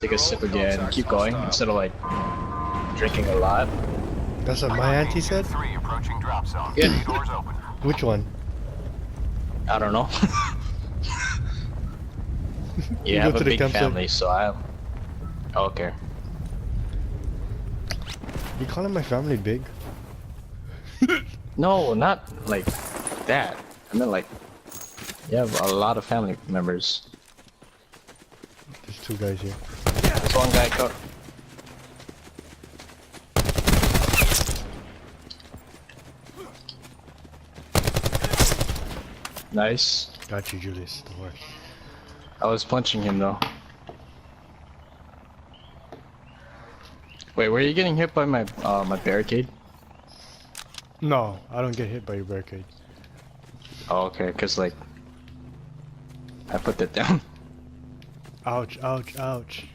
take a sip again and keep going instead of like drinking a lot. That's what my auntie said? Yeah. Which one? I don't know. You You have go a to the big campsite. family, so I. Okay. You calling my family big? No, not like that. I mean like, you have a lot of family members. There's two guys here. There's one guy cut. Nice. Got you, Julius. Don't worry. I was punching him though. Wait, were you getting hit by my my barricade? No, I don't get hit by your barricade. Oh, okay, cause like I put that down. Ouch, ouch, ouch.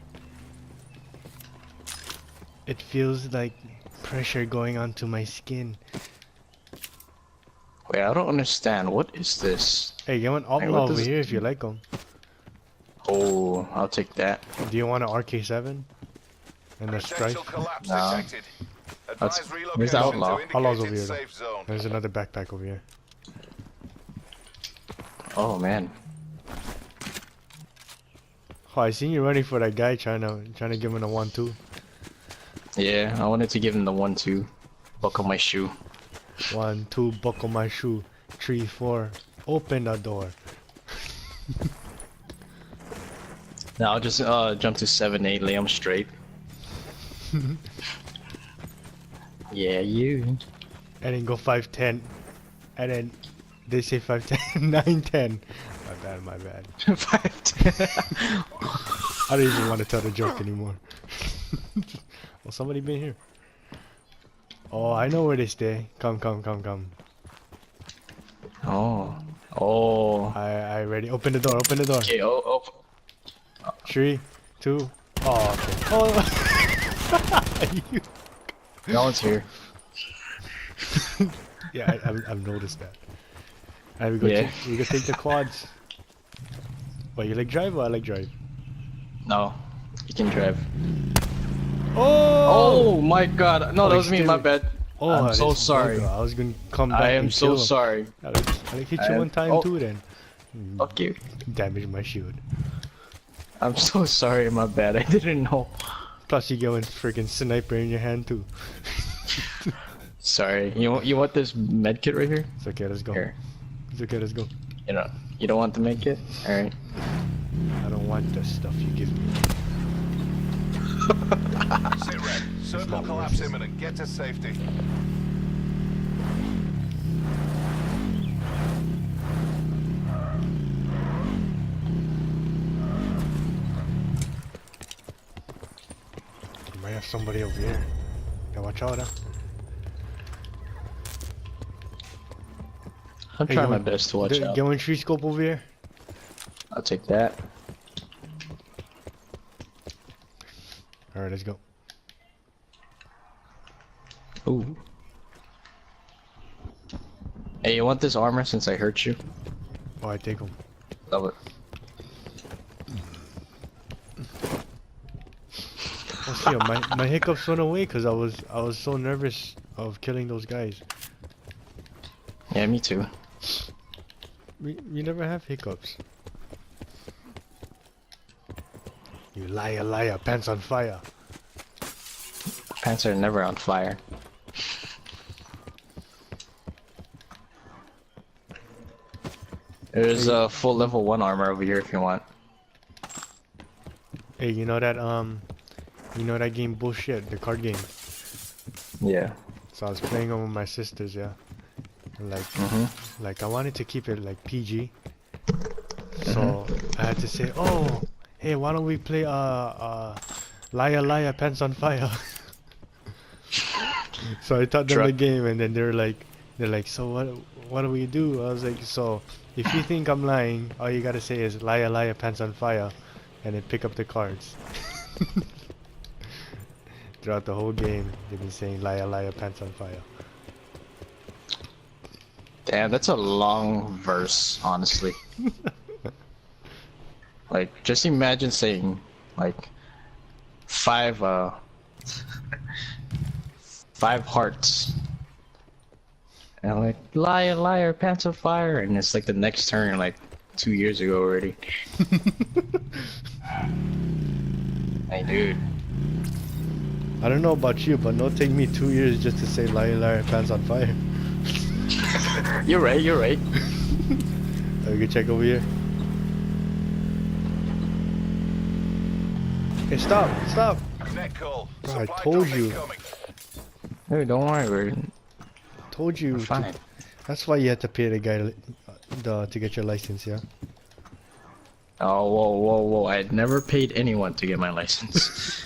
It feels like pressure going onto my skin. Wait, I don't understand. What is this? Hey, you want Hey, outlaw what over does- here if you like them. Oh, I'll take that. Do you want an RK7? And a strife? No. Where's the outlaw? Outlaw's over here though. There's another backpack over here. Oh man. Oh, I seen you running for that guy trying to give him a 1-2. Yeah, I wanted to give him the 1-2. Buckle my shoe. 1-2, buckle my shoe. 3-4, open the door. Now I'll just jump to 7-8, lay him straight. Yeah, you. And then go 5-10. And then they say 5-10, 9-10. My bad. 5-10. I don't even want to tell the joke anymore. Well, somebody been here. Oh, I know where they stay. Come. Oh. Oh. I ready. Open the door. Okay, oh. 3, 2. Oh, okay. Oh. You- No one's here. Yeah, I've noticed that. Alright, we go. Yeah. We go take the quads. What, you like drive or I like drive? No. You can drive. Oh! Oh my god. No, that was me, my bad. Oh, I'm so this sorry. bugger. I was gonna come back. I am and so kill him. sorry. I like hit you I- one time oh. too then. Fuck you. Damage my shield. I'm so sorry, my bad. I didn't know. Plus you get one freaking sniper in your hand too. Sorry. You want this med kit right here? It's okay, let's go. Here. It's okay, let's go. You don't want the med kit? Alright. I don't want the stuff you give me. Sit red. Circle collapse imminent. Get to safety. You might have somebody over here. Yeah, watch out, huh? I'm Hey, trying get my one- best to watch out. Get one tree scope over here. I'll take that. Alright, let's go. Ooh. Hey, you want this armor since I hurt you? Oh, I take them. Love it. Oh, see, my hiccups went away because I was so nervous of killing those guys. Yeah, me too. We never have hiccups. You liar, pants on fire. Pants are never on fire. There's a full level 1 armor over here if you want. Hey, you know that game bullshit, the card game. Yeah. So I was playing it with my sisters, yeah. And like I wanted to keep it like PG. So I had to say, oh, hey, why don't we play liar, pants on fire. So I taught them the game, and then they're like, so what do we do? I was like, so if you think I'm lying, all you gotta say is liar, pants on fire, and then pick up the cards. Throughout the whole game, they've been saying liar, pants on fire. Damn, that's a long verse, honestly. Like, just imagine saying, like, 5 5 hearts. And I'm like, liar, liar, pants on fire, and it's like the next turn, like 2 years ago already. Hey, dude. I don't know about you, but no, take me 2 years just to say liar, liar, pants on fire. You're right, you're right. We can check over here. Hey, stop, stop. Net call. Bro, I Supply told drop you. incoming. Dude, don't worry, we're Told you. fine. That's why you had to pay the guy to get your license, yeah? Oh, whoa, whoa, whoa. I had never paid anyone to get my license.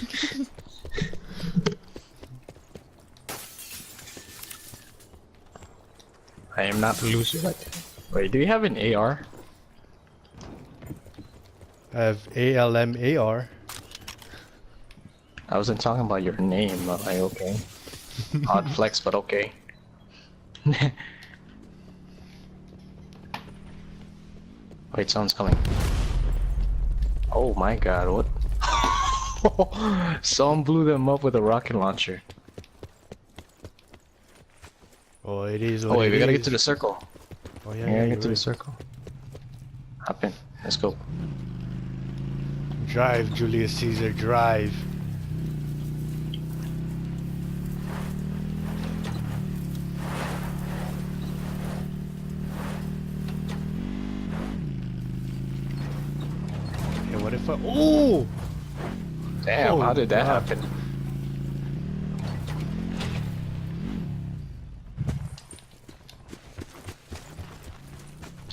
I am not a loser like that. Wait, do you have an AR? I have ALMAR. I wasn't talking about your name, but like, okay. Odd flex, but okay. Wait, someone's coming. Oh my god, what? Someone blew them up with a rocket launcher. Oh, it is. Oh wait, we gotta get to the circle. Oh yeah, We gotta get to the right. circle. Hop in. Let's go. Drive, Julius Caesar, drive. Hey, what if I? Oh! Damn, Oh, how did that wow. happen?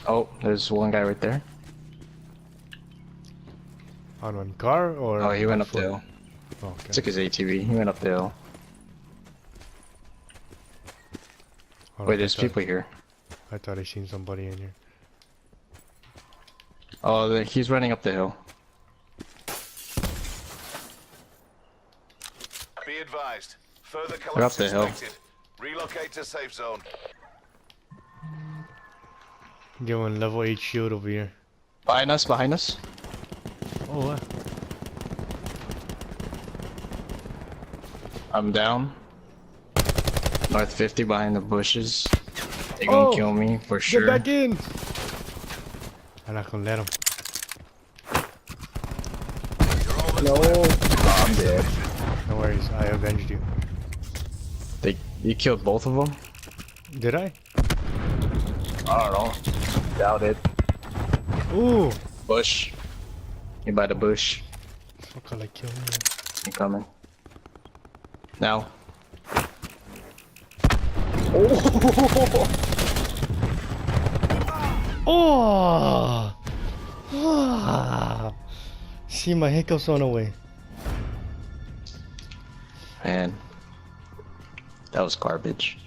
Oh, there's one guy right there. On one car or? Oh, he went on up the foot? hill. Okay. Took his ATV. He went up the hill. Hold Wait, on, there's people here. I thought I seen somebody in here. Oh, he's running up the hill. Be advised. Further They're up collapse the hill. expected. Relocate to safe zone. Get one level 8 shield over here. Behind us, behind us. Oh, what? I'm down. North 50 behind the bushes. They gonna kill me for sure. Get back in! I'm not gonna let him. No, oh, I'm dead. No worries, I avenged you. You killed both of them? Did I? I don't know. Doubt it. Ooh! Bush. You by the bush. Fuck, I kill me. You coming? Now. Oh! Ah! See, my hiccups on the way. Man. That was garbage.